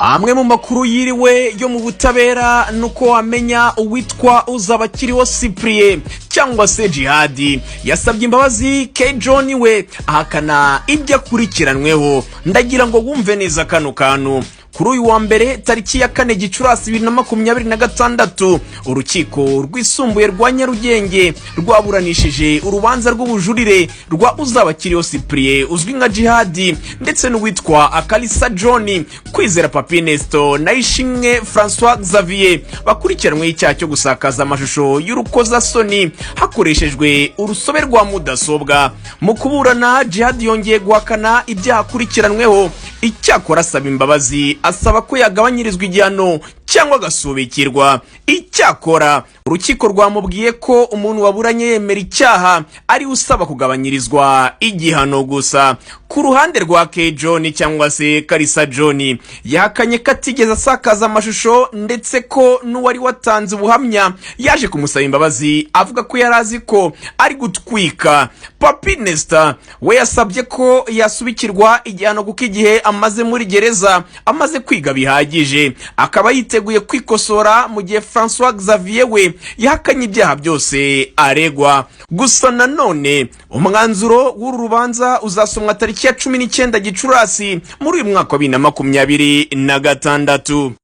Amwe mu makuru yiriwe yo mu butabera nuko wamenya uwitwa Uzabakiriho Cyprien cyangwa se Jihad yasabye imbabazi K John we ahakana ibyo akurikiranweho. Ndagira ngo wumve neza kano kantu. Kuri uyu wa mbere tariki ya 4 Gicurasi 2026 urukiko rwisumbuye rwa Nyarugenge rwaburanishije urubanza rw'ubujurire rwa Uzabakiriho Cyprien uzwi nka Jihad ndetse n'uwitwa Akalisa John, Kwizera Papi Nesto na Ishimwe François Xavier bakurikiranwe icyaha cyo gusakaza amashusho y'urukozasoni hakoreshejwe urusobe rwa mudasobwa. Mu kuburana Jihad yongeye guhakana ibyaha akurikiranweho, icyakora asaba imbabazi, asaba ko yagabanyirizwa igihano cyangwa agasubikirwa. Icyakora urukiko rwamubwiye ko umuntu waburanye yemera icyaha ari usaba kugabanyirizwa igihano gusa. Ku ruhande rwa K John cyangwa se Kalisa John yahakanye ko atigeze asakaza amashusho ndetse ko n'uwari watanze ubuhamya yaje kumusaba imbabazi avuga ko yarazi ko ari gutwika. Papi Nesta we yasabye ko yasubikirwa igihano kuko igihe amaze muri gereza amaze kwiga bihagije, akaba yiteguye kwikosora, mu gihe François Xavier we yahakanye ibyaha byose aregwa. Gusa nanone umwanzuro w'uru rubanza uzasomwa tariki ya 19 Gicurasi muri uyu mwaka wa 2026.